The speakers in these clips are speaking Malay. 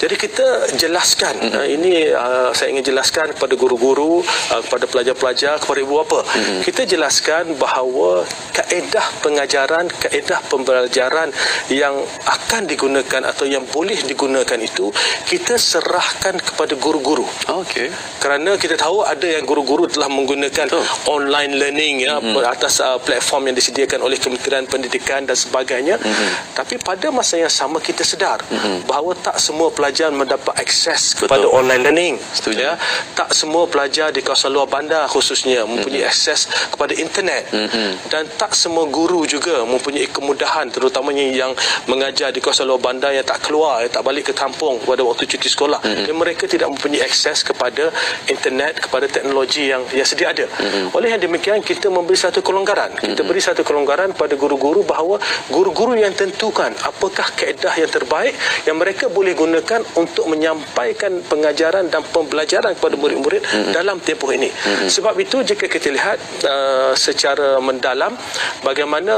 Jadi kita jelaskan, saya ingin jelaskan kepada guru-guru, kepada pelajar-pelajar, kepada ibu bapa. Kita jelaskan bahawa kaedah pengajaran, kaedah pembelajaran yang akan digunakan atau yang boleh digunakan itu kita serahkan kepada guru-guru. Okey. Kerana kita tahu ada yang guru-guru telah menggunakan online learning atas platform yang disediakan oleh Kementerian Pendidikan dan sebagainya. Tapi pada masa yang sama kita sedar bahawa tak semua pelajar mendapat akses kepada online learning. Ya, tak semua pelajar di kawasan luar bandar khususnya mempunyai akses kepada internet. Dan tak semua guru juga mempunyai kemudahan, terutamanya yang mengajar di kawasan luar bandar yang tak keluar, yang tak balik ke kampung pada waktu cuti sekolah. Dan mereka tidak mempunyai akses kepada internet, kepada teknologi yang sedia ada. Oleh yang demikian kita memberi satu kelonggaran. Kita beri satu kelonggaran pada guru-guru bahawa guru-guru yang tentukan apakah kaedah yang terbaik yang mereka boleh gunakan untuk menyampaikan pengajaran dan pembelajaran kepada murid-murid dalam tempoh ini. Sebab itu jika kita lihat secara mendalam bagaimana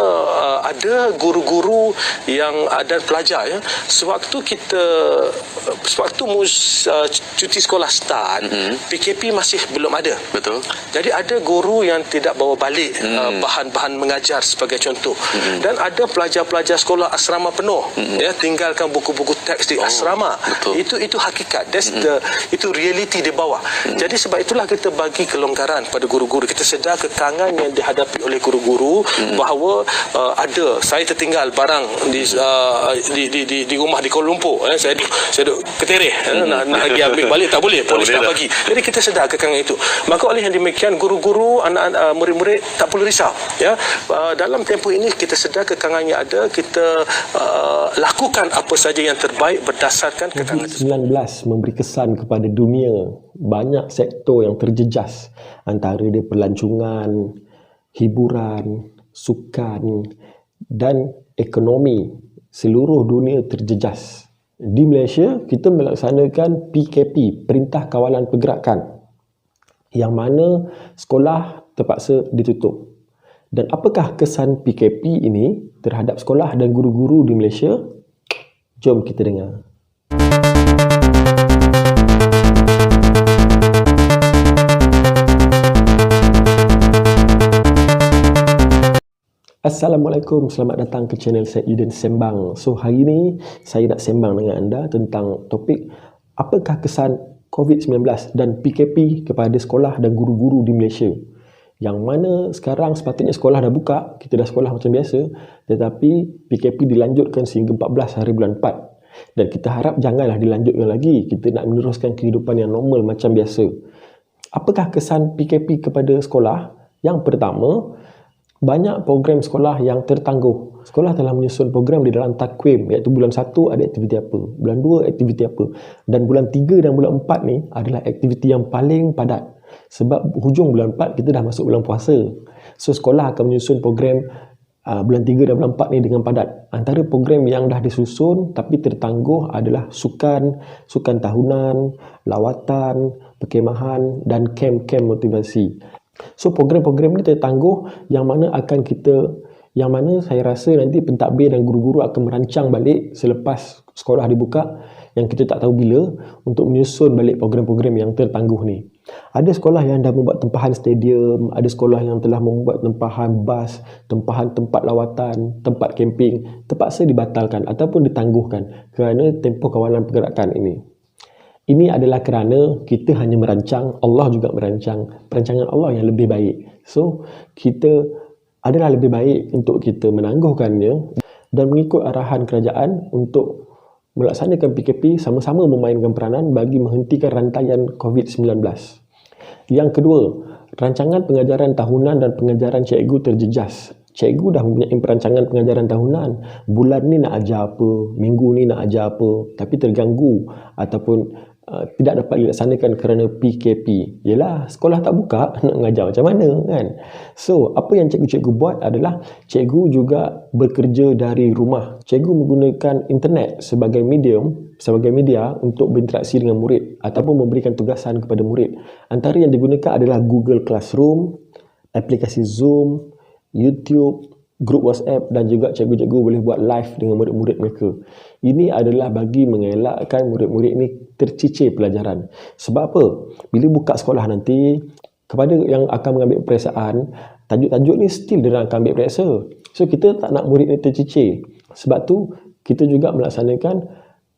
ada guru-guru yang dan pelajar sewaktu cuti sekolah start, PKP masih belum ada. Betul. Jadi ada guru yang tidak bawa balik bahan-bahan mengajar sebagai contoh. Dan ada pelajar-pelajar sekolah asrama penuh, tinggalkan buku-buku teks di asrama. Betul. Itu hakikat. Itu realiti di bawah. Jadi sebab itulah kita bagi kelonggaran pada guru-guru. Kita sedar kekangan yang dihadapi oleh guru-guru bahawa saya tertinggal barang di rumah di Kuala Lumpur. Saya duduk ketereh nak pergi ambil balik tak boleh, polis tak bagi. Jadi kita sedar kekangan itu. Maka oleh yang demikian guru-guru, anak-anak, murid-murid tak perlu risau. Dalam tempoh ini kita sedar kekangan yang ada, kita lakukan apa saja yang terbaik berdasarkan kekangan tersebut. COVID-19 memberi kesan kepada dunia. Banyak sektor yang terjejas, antara dia pelancongan, hiburan, sukan dan ekonomi. Seluruh dunia terjejas. Di Malaysia, kita melaksanakan PKP, Perintah Kawalan Pergerakan, yang mana sekolah terpaksa ditutup. Dan apakah kesan PKP ini terhadap sekolah dan guru-guru di Malaysia? Jom kita dengar. Assalamualaikum, selamat datang ke channel saya Eden Sembang. So hari ini saya nak sembang dengan anda tentang topik apakah kesan COVID-19 dan PKP kepada sekolah dan guru-guru di Malaysia. Yang mana sekarang sepatutnya sekolah dah buka, kita dah sekolah macam biasa, tetapi PKP dilanjutkan sehingga 14 hari bulan 4. Dan kita harap janganlah dilanjutkan lagi, kita nak meneruskan kehidupan yang normal macam biasa. Apakah kesan PKP kepada sekolah? Yang pertama, banyak program sekolah yang tertangguh. Sekolah telah menyusun program di dalam takwim, iaitu bulan 1 ada aktiviti apa, bulan 2 aktiviti apa, dan bulan 3 dan bulan 4 ni adalah aktiviti yang paling padat. Sebab hujung bulan 4 kita dah masuk bulan puasa. So sekolah akan menyusun program bulan 3 dan bulan 4 ni dengan padat. Antara program yang dah disusun tapi tertangguh adalah sukan tahunan, lawatan, perkemahan dan kem-kem motivasi. So program-program ni tertangguh yang mana saya rasa nanti pentadbir dan guru-guru akan merancang balik selepas sekolah dibuka, yang kita tak tahu bila, untuk menyusun balik program-program yang tertangguh ni. Ada sekolah yang dah membuat tempahan stadium, ada sekolah yang telah membuat tempahan bas, tempahan tempat lawatan, tempat camping, terpaksa dibatalkan ataupun ditangguhkan kerana tempoh kawalan pergerakan ini. Ini adalah kerana kita hanya merancang, Allah juga merancang, perancangan Allah yang lebih baik. So, kita adalah lebih baik untuk kita menangguhkannya dan mengikut arahan kerajaan untuk melaksanakan PKP, sama-sama memainkan peranan bagi menghentikan rantaian COVID-19. Yang kedua, rancangan pengajaran tahunan dan pengajaran cikgu terjejas. Cikgu dah mempunyai perancangan pengajaran tahunan. Bulan ni nak ajar apa, minggu ni nak ajar apa, tapi terganggu ataupun tidak dapat dilaksanakan kerana PKP. Yelah, sekolah tak buka, nak mengajar macam mana kan? So, apa yang cikgu-cikgu buat adalah cikgu juga bekerja dari rumah. Cikgu menggunakan internet sebagai media untuk berinteraksi dengan murid ataupun memberikan tugasan kepada murid. Antara yang digunakan adalah Google Classroom, aplikasi Zoom, YouTube, grup WhatsApp, dan juga cikgu-cikgu boleh buat live dengan murid-murid mereka. Ini adalah bagi mengelakkan murid-murid ni tercicir pelajaran. Sebab apa? Bila buka sekolah nanti, kepada yang akan mengambil peperiksaan, tajuk-tajuk ni still dia akan ambil periksa. So kita tak nak murid ni tercicir. Sebab tu kita juga melaksanakan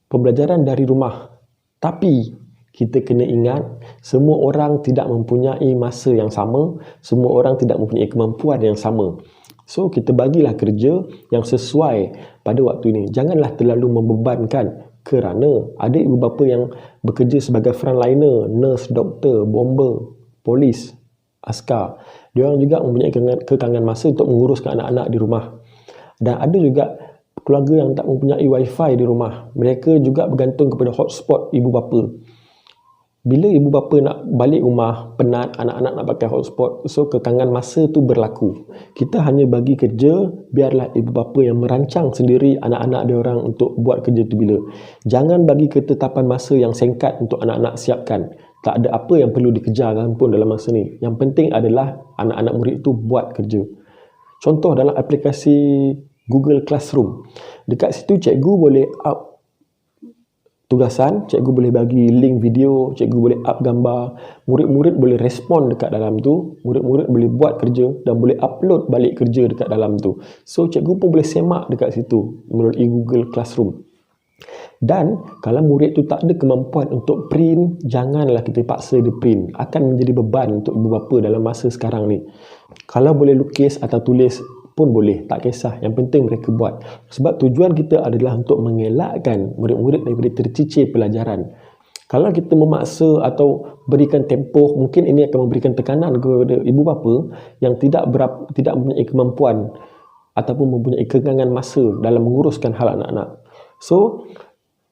pembelajaran dari rumah. Tapi kita kena ingat, semua orang tidak mempunyai masa yang sama, semua orang tidak mempunyai kemampuan yang sama. So kita bagilah kerja yang sesuai pada waktu ini. Janganlah terlalu membebankan, kerana ada ibu bapa yang bekerja sebagai frontliner, nurse, doktor, bomber, polis, askar. Diorang juga mempunyai kekangan masa untuk menguruskan anak-anak di rumah. Dan ada juga keluarga yang tak mempunyai wifi di rumah. Mereka juga bergantung kepada hotspot ibu bapa. Bila ibu bapa nak balik rumah, penat, anak-anak nak pakai hotspot, so kekangan masa tu berlaku. Kita hanya bagi kerja, biarlah ibu bapa yang merancang sendiri anak-anak dia orang untuk buat kerja tu bila. Jangan bagi ketetapan masa yang singkat untuk anak-anak siapkan. Tak ada apa yang perlu dikejarkan pun dalam masa ni. Yang penting adalah anak-anak murid tu buat kerja. Contoh dalam aplikasi Google Classroom. Dekat situ cikgu boleh up tugasan, cikgu boleh bagi link video, cikgu boleh up gambar, murid-murid boleh respon dekat dalam tu, murid-murid boleh buat kerja dan boleh upload balik kerja dekat dalam tu. So cikgu pun boleh semak dekat situ melalui Google Classroom. Dan kalau murid tu tak ada kemampuan untuk print, janganlah kita paksa dia print. Akan menjadi beban untuk ibu bapa dalam masa sekarang ni. Kalau boleh lukis atau tulis pun boleh, tak kisah. Yang penting mereka buat. Sebab tujuan kita adalah untuk mengelakkan murid-murid daripada tercicir pelajaran. Kalau kita memaksa atau berikan tempoh, mungkin ini akan memberikan tekanan kepada ibu bapa yang tidak mempunyai kemampuan ataupun mempunyai kekangan masa dalam menguruskan hal anak-anak. So,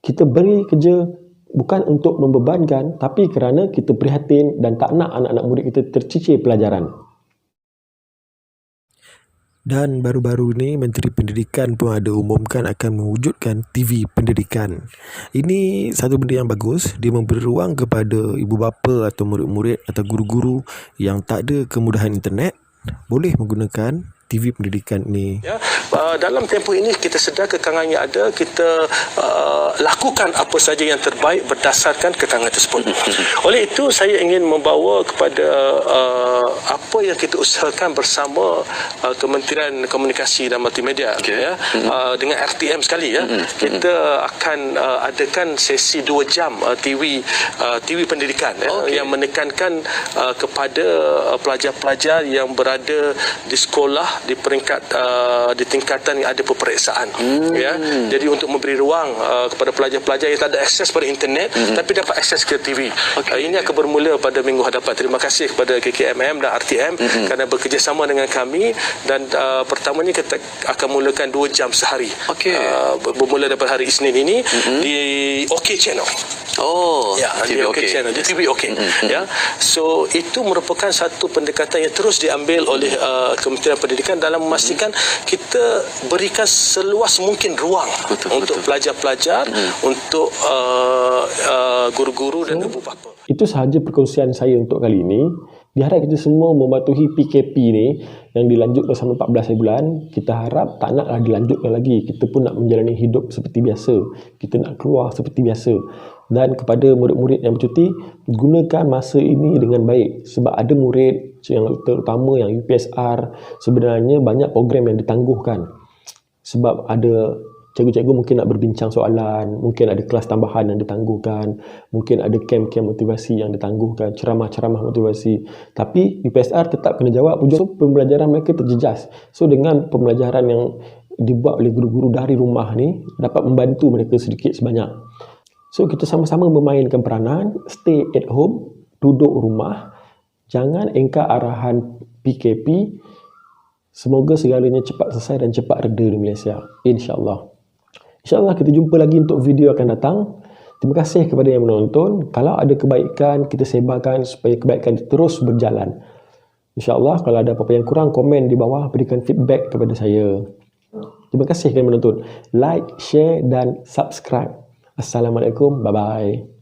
kita beri kerja bukan untuk membebankan, tapi kerana kita prihatin dan tak nak anak-anak murid kita tercicir pelajaran. Dan baru-baru ni Menteri Pendidikan pun ada umumkan akan mewujudkan TV Pendidikan. Ini satu benda yang bagus. Dia memberi ruang kepada ibu bapa atau murid-murid atau guru-guru yang tak ada kemudahan internet boleh menggunakan TV Pendidikan ni. Ya, dalam tempoh ini kita sedar kekangan yang ada, kita lakukan apa saja yang terbaik berdasarkan kekangan tersebut. Oleh itu saya ingin membawa kepada apa yang kita usahakan bersama Kementerian Komunikasi dan Multimedia, ya, dengan RTM sekali, ya. Kita akan adakan sesi 2 jam TV Pendidikan, ya, yang menekankan kepada pelajar-pelajar yang berada di sekolah di peringkat di tingkatan yang ada peperiksaan, ya. Jadi untuk memberi ruang kepada pelajar-pelajar yang tak ada akses pada internet tapi dapat akses ke TV. Ini akan bermula pada minggu hadapan. Terima kasih kepada KKMM dan RTM kerana bekerjasama dengan kami, dan pertamanya kita akan mulakan 2 jam sehari. Bermula daripada hari Isnin ini di OK Channel. Ya, di OK Channel, di TV OK. Ya. So itu merupakan satu pendekatan yang terus diambil oleh Kementerian Pendidikan dalam memastikan kita berikan seluas mungkin ruang untuk pelajar-pelajar, untuk guru-guru dan ibu bapa. Itu sahaja perkongsian saya untuk kali ini. Diharap kita semua mematuhi PKP ni yang dilanjutkan selama 14 bulan. Kita harap tak naklah dilanjutkan lagi. Kita pun nak menjalani hidup seperti biasa. Kita nak keluar seperti biasa. Dan kepada murid-murid yang bercuti, gunakan masa ini dengan baik. Sebab ada murid yang terutama yang UPSR, sebenarnya banyak program yang ditangguhkan. Sebab ada cikgu-cikgu mungkin nak berbincang soalan, mungkin ada kelas tambahan yang ditangguhkan, mungkin ada kem-kem motivasi yang ditangguhkan, ceramah-ceramah motivasi. Tapi UPSR tetap kena jawab. So, pembelajaran mereka terjejas. So, dengan pembelajaran yang dibuat oleh guru-guru dari rumah ni, dapat membantu mereka sedikit sebanyak. So, kita sama-sama memainkan peranan, stay at home, duduk rumah, jangan engkar arahan PKP. Semoga segalanya cepat selesai dan cepat reda di Malaysia. InsyaAllah. InsyaAllah kita jumpa lagi untuk video akan datang. Terima kasih kepada yang menonton. Kalau ada kebaikan, kita sebarkan supaya kebaikan terus berjalan. InsyaAllah kalau ada apa-apa yang kurang, komen di bawah, berikan feedback kepada saya. Terima kasih kerana menonton. Like, share dan subscribe. Assalamualaikum. Bye-bye.